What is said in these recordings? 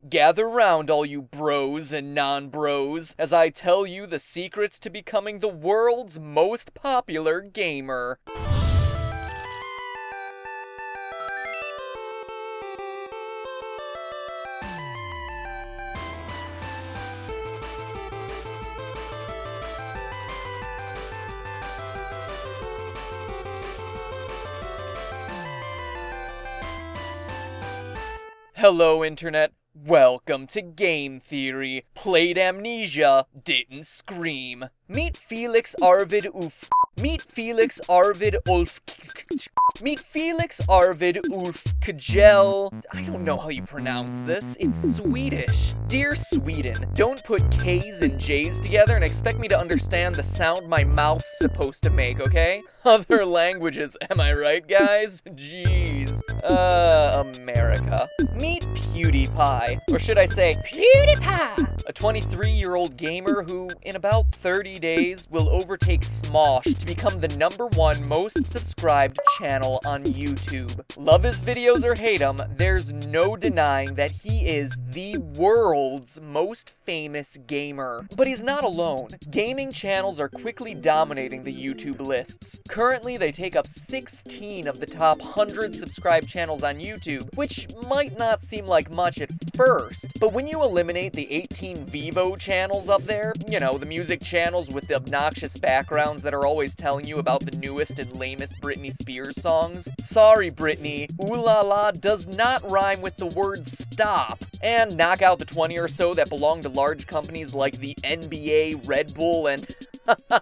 Gather round, all you bros and non-bros, as I tell you the secrets to becoming the world's most popular gamer. Hello, Internet. Welcome to Game Theory. Played Amnesia, didn't scream. Meet Felix Arvid Ulf. Meet Felix Arvid Ulf. Meet Felix Arvid Ulf Kjell. I don't know how you pronounce this. It's Swedish. Dear Sweden, don't put K's and J's together and expect me to understand the sound my mouth's supposed to make, okay? Other languages, am I right, guys? Jeez. America. Meet PewDiePie. Or should I say, PewDiePie! A 23-year-old gamer who, in about 30 days, will overtake Smosh to become the #1 most subscribed channel on YouTube. Love his videos or hate him, there's no denying that he is the world's most famous gamer. But he's not alone. Gaming channels are quickly dominating the YouTube lists. Currently, they take up 16 of the top 100 subscribed channels on YouTube, which might not seem like much at first, but when you eliminate the 18 Vivo channels up there, you know, the music channels with the obnoxious backgrounds that are always telling you about the newest and lamest Britney Spears songs. Sorry, Britney, ooh la la does not rhyme with the word stop. And knock out the 20 or so that belong to large companies like the NBA, Red Bull, and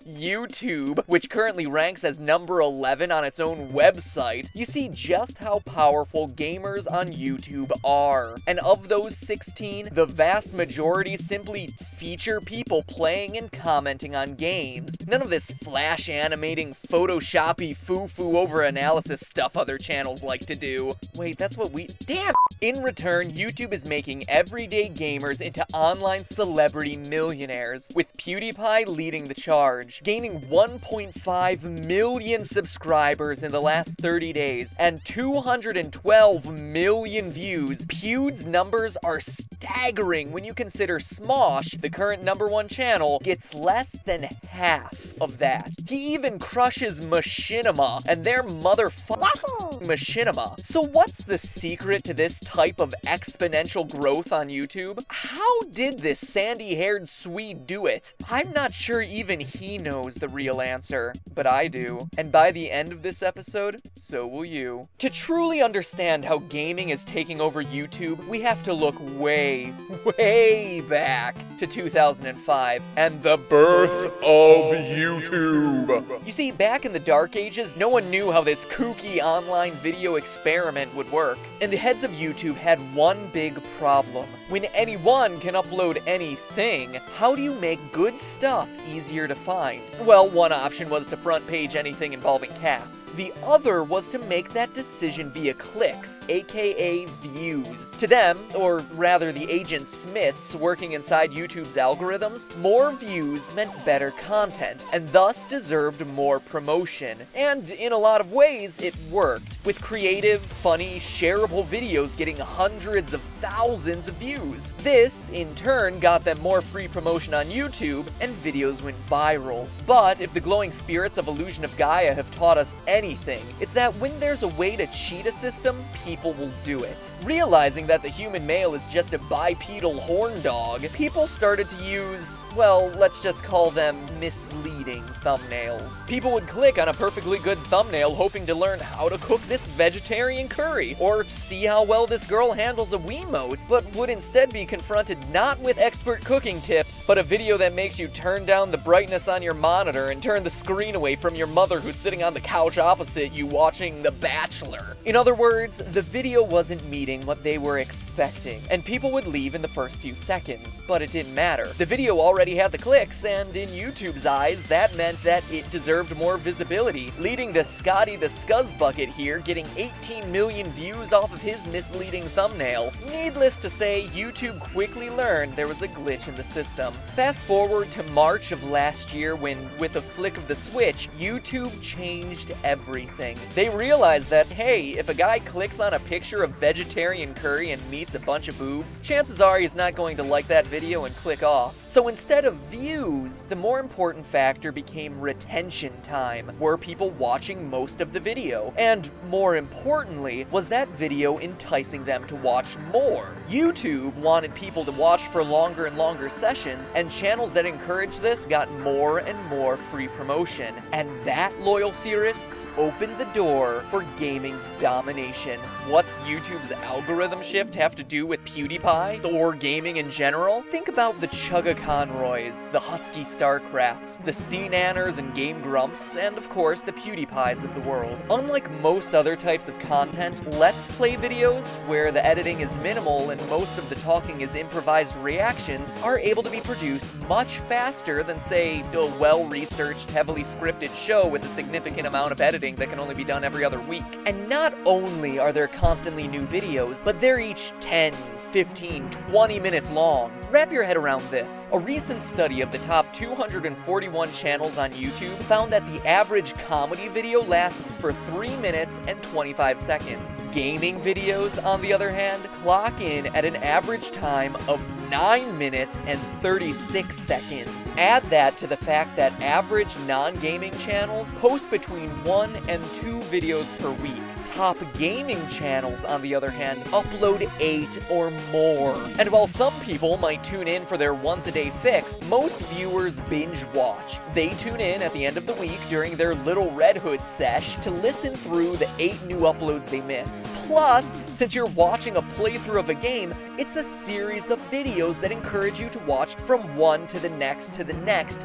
YouTube, which currently ranks as number 11 on its own website, you see just how powerful gamers on YouTube are. And of those 16, the vast majority simply feature people playing and commenting on games. None of this flash animating, photoshoppy foo-foo over analysis stuff other channels like to do. Wait, that's what we— damn! In return, YouTube is making everyday gamers into online celebrity millionaires, with PewDiePie leading the charge, gaining 1.5 million subscribers in the last 30 days and 212 million views. Pew's numbers are staggering when you consider Smosh, the current #1 channel, gets less than half of that. He even crushes Machinima and their motherfucking Machinima. So what's the secret to this type of exponential growth on YouTube? How did this sandy-haired Swede do it? I'm not sure even he knows the real answer, but I do. And by the end of this episode, so will you. To truly understand how gaming is taking over YouTube, we have to look way, way back to 2005 and the birth of YouTube. You see, back in the dark ages, no one knew how this kooky online video experiment would work. And the heads of YouTube had one big problem. When anyone can upload anything, how do you make good stuff easier to find? Well, one option was to front page anything involving cats. The other was to make that decision via clicks, aka views. To them, or rather the agent Smiths working inside YouTube's algorithms, more views meant better content, and thus deserved more promotion. And in a lot of ways, it worked, with creative, funny, shareable videos getting hundreds of thousands of views. This, in turn, got them more free promotion on YouTube, and videos went viral. But if the glowing spirits of Illusion of Gaia have taught us anything, it's that when there's a way to cheat a system, people will do it. Realizing that the human male is just a bipedal horn dog, people started to use, well, let's just call them misleading thumbnails. People would click on a perfectly good thumbnail hoping to learn how to cook this vegetarian curry, or see how well this girl handles a Wiimote, but would instead be confronted not with expert cooking tips, but a video that makes you turn down the brightness on your monitor and turn the screen away from your mother who's sitting on the couch opposite you watching The Bachelor. In other words, the video wasn't meeting what they were expecting, and people would leave in the first few seconds. But it didn't matter. The video already had the clicks, and in YouTube's eyes, that meant that it deserved more visibility, leading to Scotty the Scuzzbucket here getting 18 million views off of his misleading thumbnail. Needless to say, YouTube quickly learned there was a glitch in the system. Fast forward to March of last year when, with a flick of the switch, YouTube changed everything. They realized that, hey, if a guy clicks on a picture of vegetarian curry and meets a bunch of boobs, chances are he's not going to like that video and click off. So instead of views, the more important factor became retention time. Were people watching most of the video? And more importantly, was that video enticing them to watch more? YouTube wanted people to watch for longer and longer sessions, and channels that encouraged this got more and more free promotion. And that, loyal theorists, opened the door for gaming's domination. What's YouTube's algorithm shift have to do with PewDiePie, or gaming in general? Think about the Chugga-Conroys, the Husky Starcrafts, the C-Nanners and Game Grumps, and of course the PewDiePies of the world. Unlike most other types of content, Let's Play videos, where the editing is minimal and most of the talking is improvised reactions, are able to be produced much faster than, say, a well-researched, heavily scripted show with a significant amount of editing that can only be done every other week. And not only are there constantly new videos, but they're each 10, 15, 20 minutes long. Wrap your head around this. A recent study of the top 241 channels on YouTube found that the average comedy video lasts for 3 minutes and 25 seconds. Gaming videos, on the other hand, clock in at an average time of 9 minutes and 36 seconds. Add that to the fact that average non-gaming channels post between 1 and 2 videos per week. Top gaming channels, on the other hand, upload 8 or more. And while some people might tune in for their once-a-day fix, most viewers binge watch. They tune in at the end of the week during their Little Red Hood sesh to listen through the 8 new uploads they missed. Plus, since you're watching a playthrough of a game, it's a series of videos that encourage you to watch from one to the next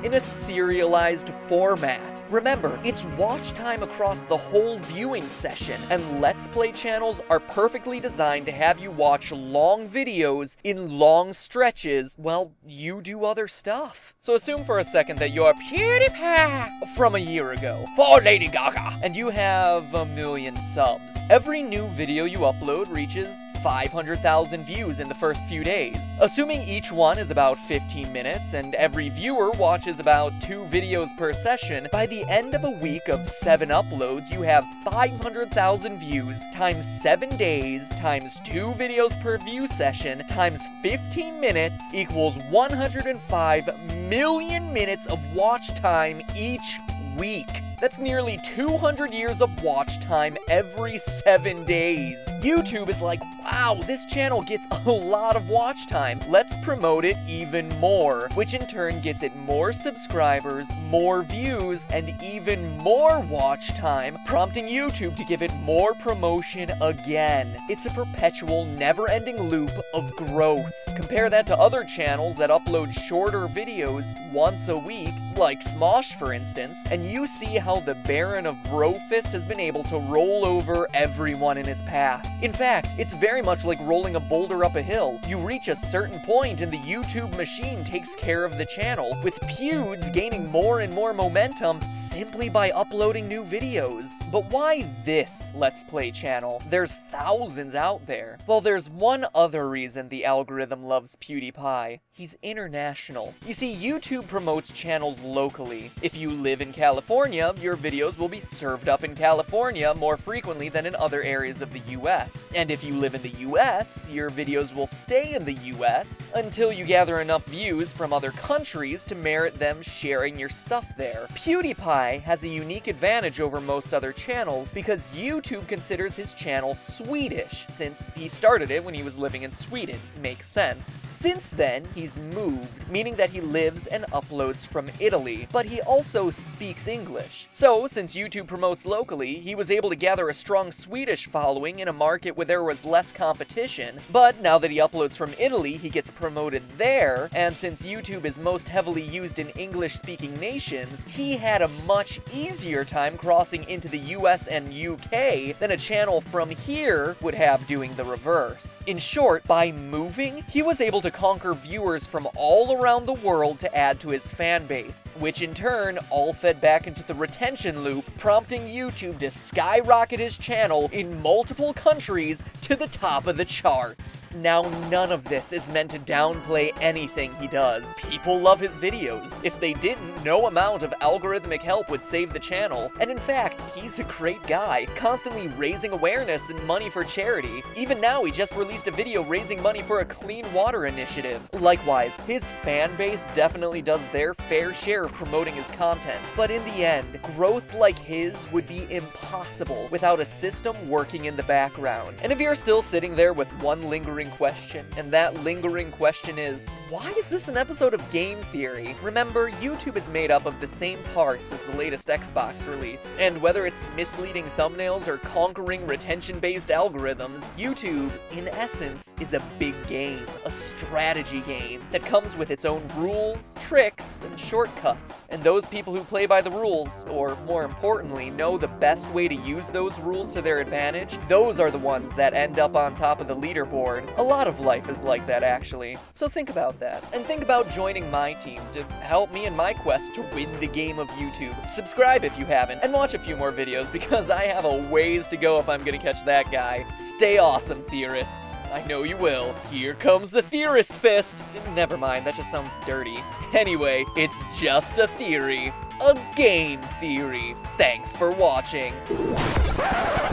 in a serialized format. Remember, it's watch time across the whole viewing session, and Let's Play channels are perfectly designed to have you watch long videos in long stretches while you do other stuff. So assume for a second that you're PewDiePie from a year ago, for Lady Gaga, and you have 1 million subs. Every new video you upload reaches 500,000 views in the first few days. Assuming each one is about 15 minutes and every viewer watches about 2 videos per session, by the end of a week of 7 uploads, you have 500,000 views times 7 days times 2 videos per view session times 15 minutes equals 105 million minutes of watch time each week. That's nearly 200 years of watch time every 7 days. YouTube is like, wow, this channel gets a lot of watch time. Let's promote it even more, which in turn gets it more subscribers, more views, and even more watch time, prompting YouTube to give it more promotion again. It's a perpetual, never-ending loop of growth. Compare that to other channels that upload shorter videos once a week, like Smosh for instance, and you see how the Baron of Brofist has been able to roll over everyone in his path. In fact, it's very much like rolling a boulder up a hill. You reach a certain point and the YouTube machine takes care of the channel, with Pewds gaining more and more momentum simply by uploading new videos. But why this Let's Play channel? There's thousands out there. Well, there's one other reason the algorithm loves PewDiePie. He's international. You see, YouTube promotes channels locally. If you live in California, your videos will be served up in California more frequently than in other areas of the US. And if you live in the US, your videos will stay in the US until you gather enough views from other countries to merit them sharing your stuff there. PewDiePie has a unique advantage over most other channels because YouTube considers his channel Swedish, since he started it when he was living in Sweden. Makes sense. Since then, he's moved, meaning that he lives and uploads from Italy, but he also speaks English. So, since YouTube promotes locally, he was able to gather a strong Swedish following in a market where there was less competition, but now that he uploads from Italy, he gets promoted there, and since YouTube is most heavily used in English-speaking nations, he had a much easier time crossing into the US and UK than a channel from here would have doing the reverse. In short, by moving, he was able to conquer viewers from all around the world to add to his fan base. hits, which in turn all fed back into the retention loop, prompting YouTube to skyrocket his channel in multiple countries to the top of the charts. Now, none of this is meant to downplay anything he does. People love his videos. If they didn't, no amount of algorithmic help would save the channel. And in fact, he's a great guy, constantly raising awareness and money for charity. Even now, he just released a video raising money for a clean water initiative. Likewise, his fan base definitely does their fair share of promoting his content. But in the end, growth like his would be impossible without a system working in the background. And if you're still sitting there with one lingering question, and that lingering question is, why is this an episode of Game Theory? Remember, YouTube is made up of the same parts as the latest Xbox release. And whether it's misleading thumbnails or conquering retention-based algorithms, YouTube, in essence, is a big game, a strategy game that comes with its own rules, tricks, and shortcuts. And those people who play by the rules, or more importantly, know the best way to use those rules to their advantage, those are the ones that end up on top of the leaderboard. A lot of life is like that, actually. So think about that. And think about joining my team to help me in my quest to win the game of YouTube. Subscribe if you haven't, and watch a few more videos because I have a ways to go if I'm gonna catch that guy. Stay awesome, theorists. I know you will. Here comes the theorist fist. Never mind, that just sounds dirty. Anyway, it's just a theory. A game theory. Thanks for watching.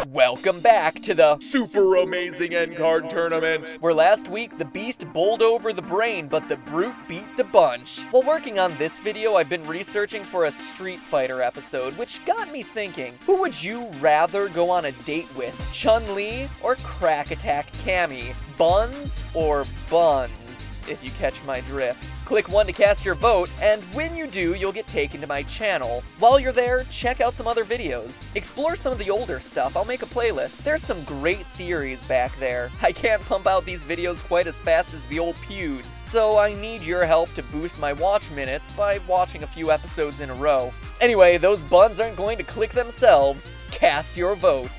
Welcome back to the super amazing end card tournament, where last week the beast bowled over the brain, but the brute beat the bunch. While working on this video, I've been researching for a Street Fighter episode, which got me thinking, who would you rather go on a date with? Chun-Li or Crack Attack Cammy? Buns or buns, if you catch my drift. Click 1 to cast your vote, and when you do, you'll get taken to my channel. While you're there, check out some other videos. Explore some of the older stuff, I'll make a playlist. There's some great theories back there. I can't pump out these videos quite as fast as the old Pews, so I need your help to boost my watch minutes by watching a few episodes in a row. Anyway, those buns aren't going to click themselves. Cast your vote.